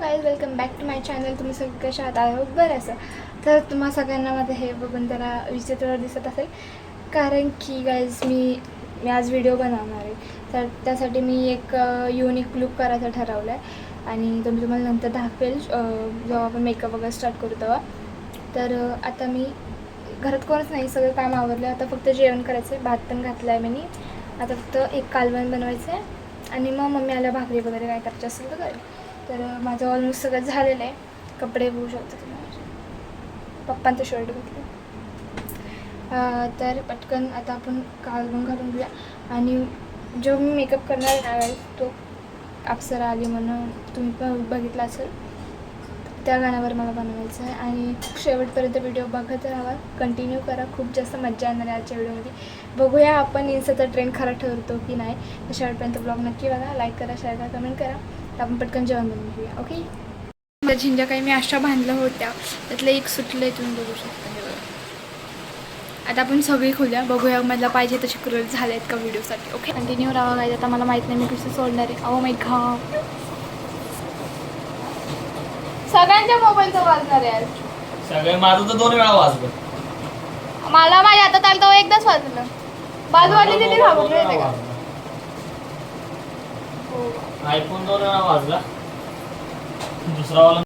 Guys welcome back to my channel. तुम्ही सगळे कशा आहात? आय होप बरं असं. तर तुम्हा सगळ्यांना माझं हे बघून जरा विचित्र दिसत असेल, कारण की गाईज मी आज व्हिडिओ बनवणार आहे. तर त्यासाठी मी एक युनिक लुक करायचं ठरवलं आहे आणि तो मी तुम्हाला नंतर दाखवेल जेव्हा आपण मेकअप वगैरे स्टार्ट करू तेव्हा. तर आता मी घरात कोणच नाही, सगळं काम आवरलं. आता फक्त जेवण करायचं आहे. भात पण घातला आहे मी. आता फक्त एक कालवण बनवायचं आहे आणि मग मम्मी आल्या भाकरी वगैरे काय करायचं असेल तर करेल. तर माझं ऑलमोस्ट सगळं झालेलं आहे. कपडे बघू शकता तुम्ही, पप्पांचं शर्ट घातलं. तर पटकन आता आपण कालवण घालून घेऊया. आणि जो मी मेकअप करणार आहे तो अप्सरा आली म्हणून तुम्ही पण बघितला असेल, त्या गाण्यावर मला बनवायचं आहे. आणि शेवटपर्यंत व्हिडिओ बघत राहा, कंटिन्यू करा. खूप जास्त मजा येणार आहे आजच्या व्हिडिओमध्ये. बघूया आपण इन्स्टाचा ट्रेंड खरा ठरतो की नाही. तर शेवटपर्यंत ब्लॉग नक्की बघा, लाईक करा, शेअर करा, कमेंट करा. तर आपण पटकन जेवण बनवून घेऊया. ओके. त्या झिंज्या काही मी अशा बांधल्या होत्या, त्यातलं एक सुटलं आहे, तुम्ही बघू शकता. हे बघा. आता आपण सगळी खोलूया, बघूया मला पाहिजे तसे क्रोल झाले आहेत का व्हिडिओसाठी. ओके, कंटिन्यू राहा गाईज. आता मला माहीत नाही मी कसं सोडणार आहे. ओ माय गॉड, सगळ्यांच्या मोबाईलचं वाजणार आहे. सगळे माझं तर 2 वेळा वाजलं. मला माझ्या हातात आलं तर एकदाच वाजलं. बाजूवाली तिथे घाबरले का? आयफोन 2 वेळा वाजला. दुसरा वाला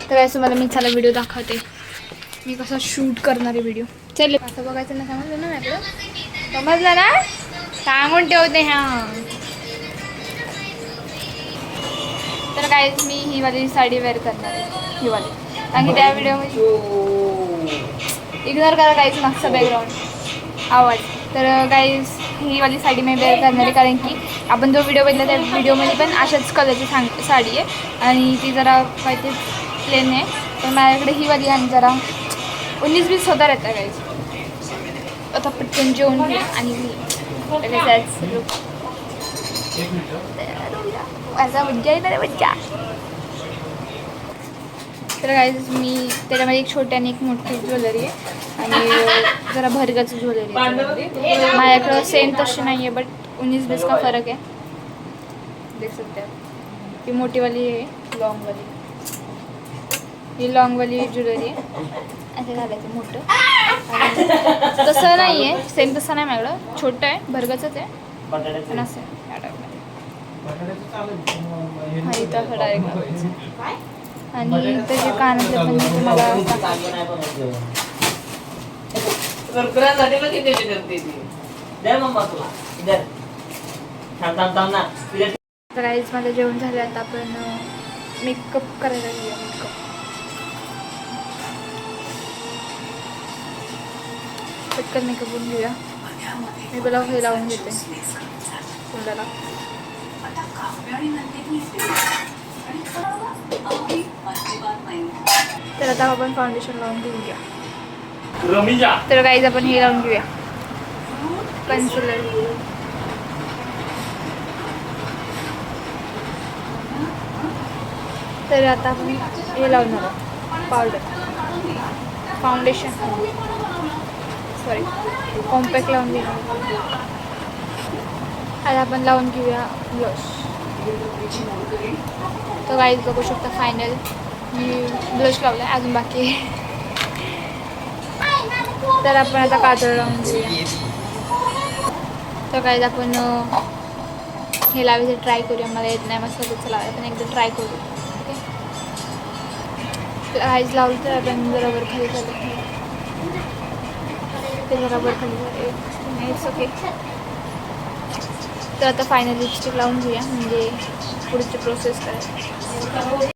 तर असं मला मी चला व्हिडिओ दाखवते, मी कसा शूट करणार आहे व्हिडिओ. चल असं बघायचं ना, समजलं ना आपलं? समजलं ना? सांगून ठेवते. हां, तर काय मी ही वाली साडी वेअर करणार आहे, ही वाली. कारण की त्या व्हिडिओमध्ये इग्नोर करा काहीच मागचा बॅकग्राऊंड आवाज. तर गाईज ही वाली साडी मी वेअर करणार आहे, कारण की आपण जो व्हिडिओ बघितला त्या व्हिडिओमध्ये पण अशाच कलरची साडी आहे आणि ती जरा काहीतरी प्लेन आहे. पण माझ्याकडे ही वाली आणि जरा 19-20 होता रहता गाईज. आता पटकन जेवण घ्या आणि माझा मज्जा येणार मज्जा. तर गाईज मी त्याच्यामध्ये एक छोटी आणि एक मोठी ज्वेलरी आहे आणि जरा भरगाची ज्वेलरी आहे. माझ्याकडं सेम तशी नाही आहे, बट 19-20 का फरक आहे. देख सकते आप. ती मोठीवाली आहे, लॉंगवाली. ही लॉंगवाली ज्वेलरी आहे. असं घालायचं मोठं. तसं नाही आहे, सेम तसं नाही माझ्याकडं. छोटं आहे, भरगाचंच आहे, पण असं आहे. हा इथं असं डायरेक्ट. आणि त्याचे कानातले पण तुम्हाला तर काहीच माझं जेवण झालं. आता आपण मेकअप करायला घेऊया. पटकन मेकअप होऊन घेऊया. मी मला हे लावून घेते तोंडाला. तर आता आपण फाउंडेशन लावून घेऊया. तर काहीच आपण हे लावून घेऊया, कन्सिलर. तर आता आपण हे लावणार आहोत, पावडर, फाउंडेशन, सॉरी कॉम्पॅक्ट लावून घेऊया. आता आपण लावून घेऊया ब्लश. तर गाईज बघू शकता फायनल मी ब्लश लावला आहे, अजून बाकी आहे. तर आपण आता काजळ लावून घेऊया. तर गाईज आपण हे लावायचं ट्राय करूया. मला येत नाही मस्त त्याचं लावायचं, पण एकदा ट्राय करू. ओके, गाईज लावलं तर आपण बरोबर खाली झालं, ते बरोबर खाली झालं. It's okay. तर आता फायनल लिपस्टिक लावून घेऊया, म्हणजे पुढची प्रोसेस करायची.